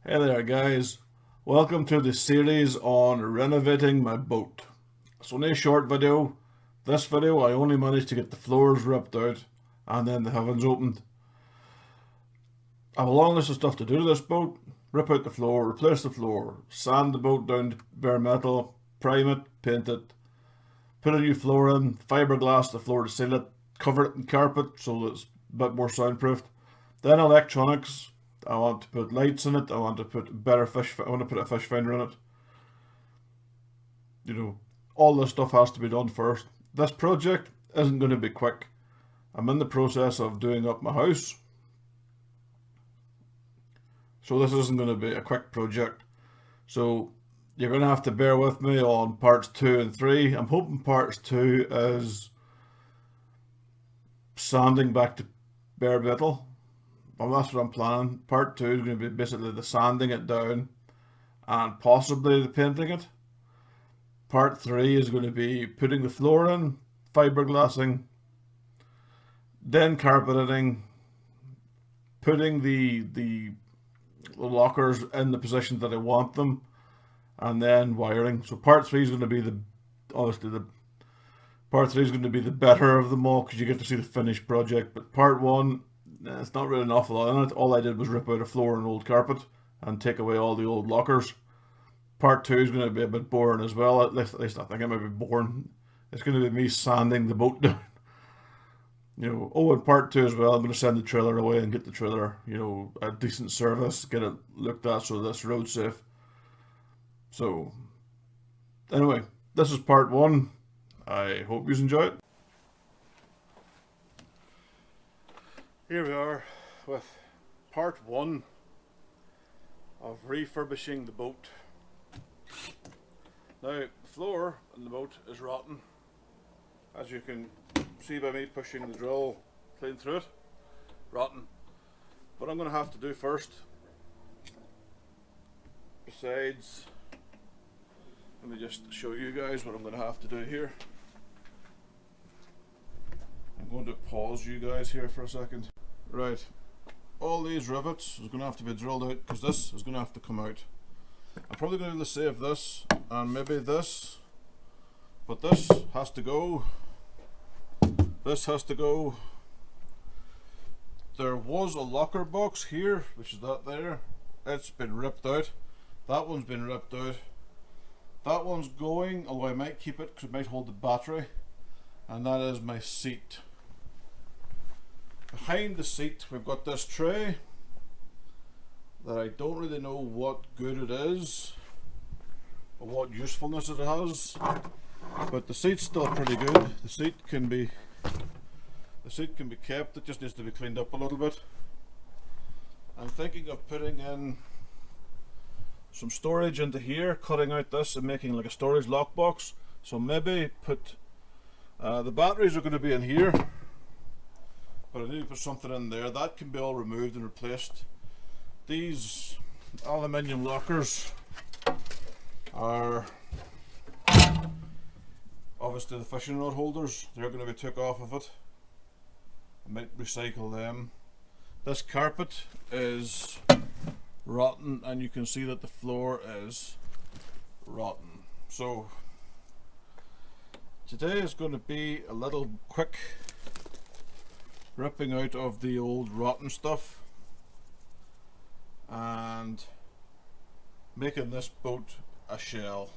Hey there guys, welcome to the series on renovating my boat. It's only a short video. This video I only managed to get the floors ripped out and then the heavens opened. I have a long list of stuff to do to this boat. Rip out the floor, replace the floor, sand the boat down to bare metal, prime it, paint it, put a new floor in, fiberglass the floor to seal it, cover it in carpet so that it's a bit more soundproofed. Then electronics. I want to put lights in it. I want to put I want to put a fish finder in it. You know, all this stuff has to be done first. This project isn't going to be quick. I'm in the process of doing up my house. So this isn't going to be a quick project. So you're going to have to bear with me on parts 2 and 3. I'm hoping parts 2 is sanding back to bare metal. Well, that's what I'm planning. Part 2 is going to be basically the sanding it down and possibly the painting it. Part 3 is going to be putting the floor in, fiberglassing, then carpeting, putting the lockers in the position that I want them, and then wiring. So part 3 is going to be part 3 is going to be the better of them all because you get to see the finished project. But part 1, it's not really an awful lot in it. All I did was rip out a floor and old carpet and take away all the old lockers. Part 2 is going to be a bit boring as well. At least I think it might be boring. It's going to be me sanding the boat down. And part 2 as well, I'm going to send the trailer away and get the trailer, a decent service, get it looked at so that's road safe. So, anyway, this is part 1. I hope you enjoy it. Here we are with part 1 of refurbishing the boat. Now, the floor in the boat is rotten, as you can see by me pushing the drill clean through it. Rotten. What I'm going to have to do first, besides, let me just show you guys what I'm going to have to do here. I'm going to pause you guys here for a second. Right, all these rivets is going to have to be drilled out because this is going to have to come out. I'm probably going to save this and maybe this, but this has to go. This has to go. There was a locker box here, which is that there. It's been ripped out. That one's been ripped out. That one's going, although I might keep it because it might hold the battery. And that is my seat. Behind the seat we've got this tray that I don't really know what good it is or what usefulness it has, but the seat's still pretty good. The seat can be kept. It just needs to be cleaned up a little bit. I'm thinking of putting in some storage into here, cutting out this and making like a storage lockbox. So maybe put the batteries are going to be in here, but I need to put something in there. That can be all removed and replaced. These aluminium lockers are obviously the fishing rod holders. They're going to be took off of it. I might recycle them. This carpet is rotten and you can see that the floor is rotten. So today is going to be a little quick ripping out of the old rotten stuff and making this boat a shell.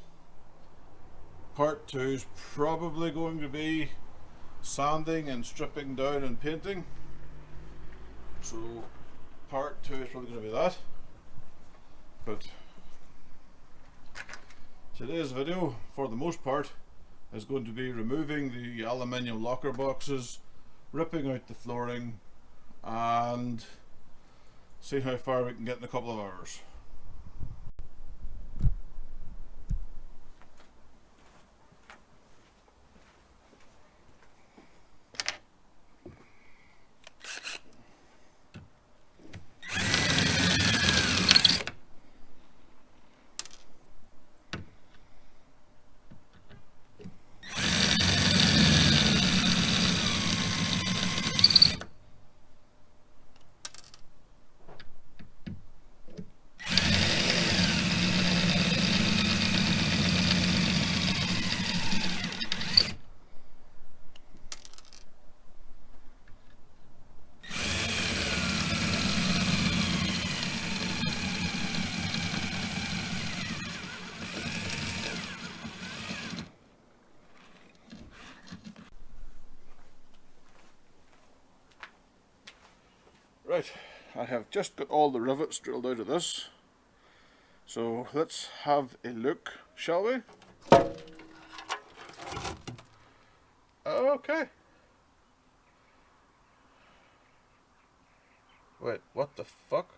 Part 2 is probably going to be sanding and stripping down and painting. So part 2 is probably going to be that. But today's video, for the most part, is going to be removing the aluminium locker boxes, ripping out the flooring, and seeing how far we can get in a couple of hours. Right, I have just got all the rivets drilled out of this, so let's have a look, shall we? Okay. Wait, what the fuck?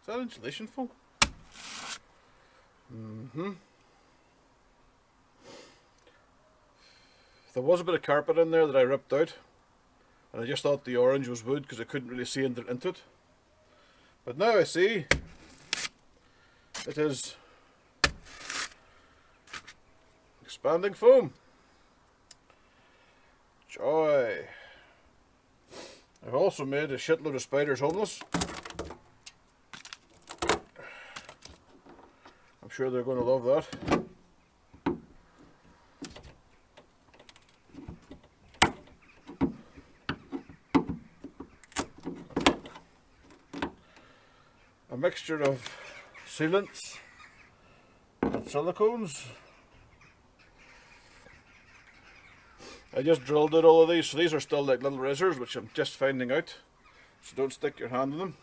Is that insulation foam? There was a bit of carpet in there that I ripped out, and I just thought the orange was wood because I couldn't really see into it. But now I see it is expanding foam. Joy. I've also made a shitload of spiders homeless. I'm sure they're going to love that. A mixture of sealants and silicones. I just drilled out all of these, so these are still like little razors, which I'm just finding out, so don't stick your hand in them.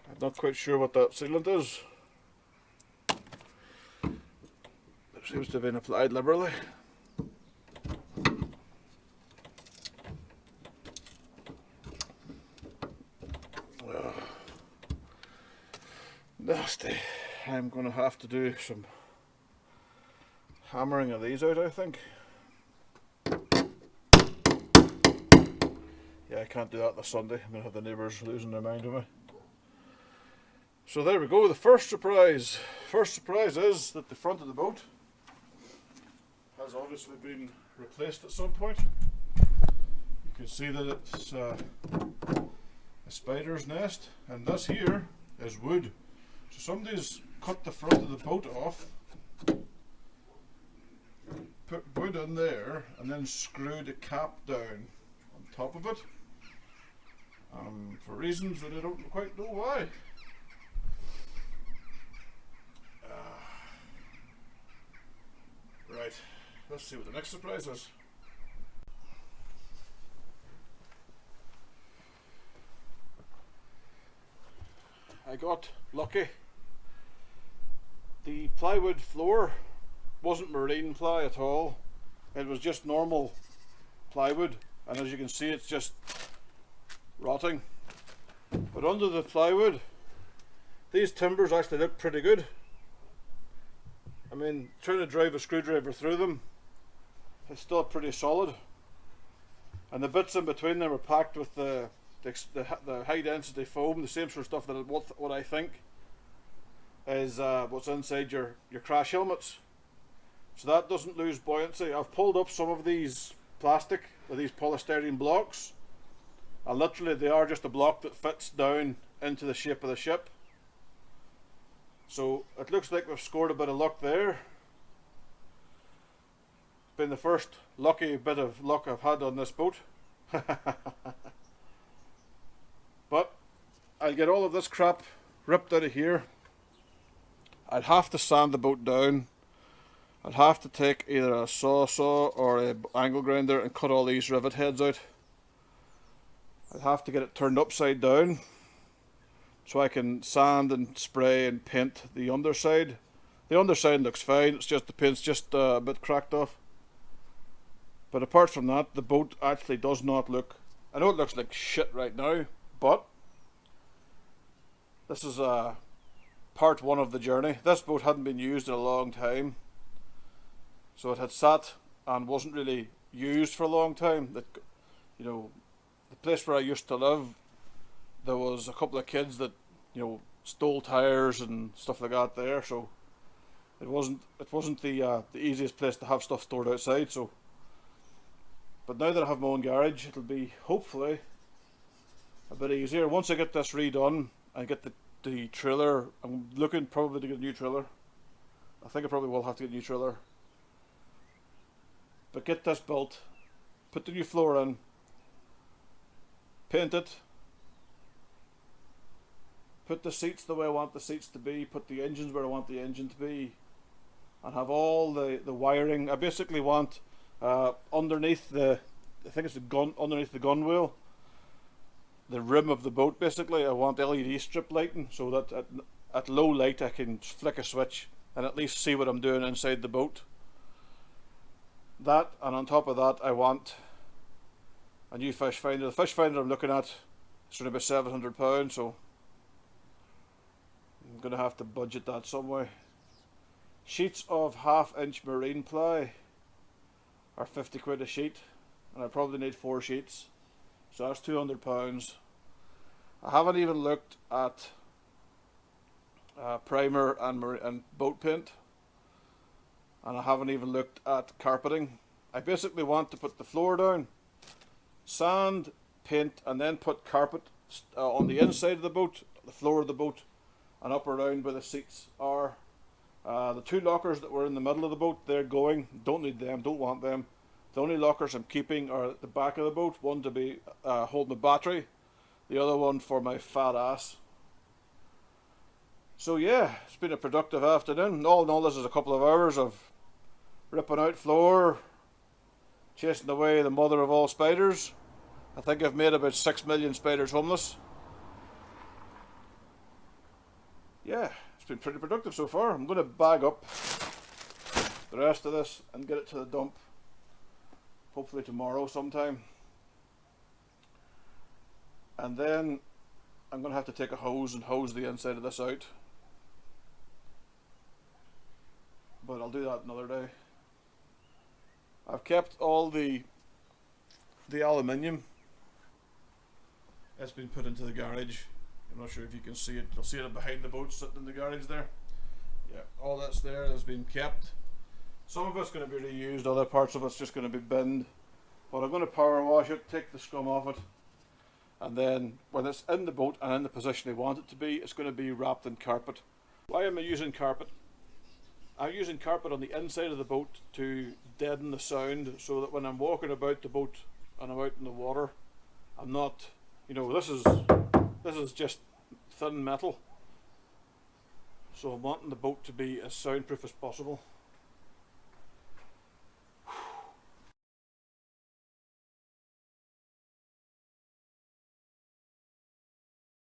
I'm not quite sure what that sealant is. It seems to have been applied liberally. Nasty. I'm going to have to do some hammering of these out, I think. Yeah, I can't do that this Sunday. I'm going to have the neighbours losing their mind over me. So there we go, the first surprise. First surprise is that the front of the boat has obviously been replaced at some point. You can see that it's a spider's nest, and this here is wood. So somebody's cut the front of the boat off, put wood in there, and then screwed a cap down on top of it, for reasons that I don't quite know why. Right, let's see what the next surprise is. I got lucky. The plywood floor wasn't marine ply at all. It was just normal plywood, and as you can see, it's just rotting. But under the plywood, these timbers actually look pretty good. I mean, trying to drive a screwdriver through them, it's still pretty solid. And the bits in between them are packed with the high density foam, the same sort of stuff that what I think is what's inside your crash helmets. So that doesn't lose buoyancy. I've pulled up some of these plastic, or these polystyrene blocks, and literally they are just a block that fits down into the shape of the ship. So it looks like we've scored a bit of luck there. Been the first lucky bit of luck I've had on this boat. But I'll get all of this crap ripped out of here. I'd have to sand the boat down. I'd have to take either a saw or an angle grinder and cut all these rivet heads out. I'd have to get it turned upside down so I can sand and spray and paint the underside. The underside looks fine, it's just the paint's just a bit cracked off. But apart from that, the boat actually does not look... I know it looks like shit right now, but this is part one of the journey. This boat hadn't been used in a long time, so it had sat and wasn't really used for a long time. That, you know, the place where I used to live, there was a couple of kids that, you know, stole tires and stuff like that there, so it wasn't the easiest place to have stuff stored outside. So, but now that I have my own garage, it'll be hopefully a bit easier. Once I get this redone and get the trailer, I'm looking probably to get a new trailer. I think I probably will have to get a new trailer. But get this built, put the new floor in, paint it, put the seats the way I want the seats to be, put the engines where I want the engine to be, and have all the wiring. I basically want underneath the, I think it's the gun, underneath the gun wheel, the rim of the boat basically, I want LED strip lighting so that at low light I can flick a switch and at least see what I'm doing inside the boat. That, and on top of that I want a new fish finder. The fish finder I'm looking at is around about £700, so I'm going to have to budget that some way. Sheets of 1/2 inch marine ply are 50 quid a sheet, and I probably need 4 sheets, so that's £200. I haven't even looked at primer and boat paint, and I haven't even looked at carpeting. I basically want to put the floor down, sand, paint, and then put carpet on the inside of the boat, the floor of the boat, and up around where the seats are. The 2 lockers that were in the middle of the boat, they're going. Don't need them, don't want them. The only lockers I'm keeping are at the back of the boat. One to be hold my battery, the other one for my fat ass. So yeah, it's been a productive afternoon. All in all, this is a couple of hours of ripping out floor, chasing away the mother of all spiders. I think I've made about 6 million spiders homeless. Yeah, it's been pretty productive so far. I'm going to bag up the rest of this and get it to the dump, hopefully tomorrow sometime. And then I'm going to have to take a hose and hose the inside of this out. But I'll do that another day. I've kept all the aluminium. It's been put into the garage. I'm not sure if you can see it. You'll see it behind the boat sitting in the garage there. Yeah, all that's there has been kept. Some of it's going to be reused, other parts of it's just going to be binned. But I'm going to power wash it, take the scum off it, and then when it's in the boat and in the position I want it to be, it's going to be wrapped in carpet. Why am I using carpet? I'm using carpet on the inside of the boat to deaden the sound, so that when I'm walking about the boat and I'm out in the water, I'm not, you know, this is just thin metal, so I'm wanting the boat to be as soundproof as possible.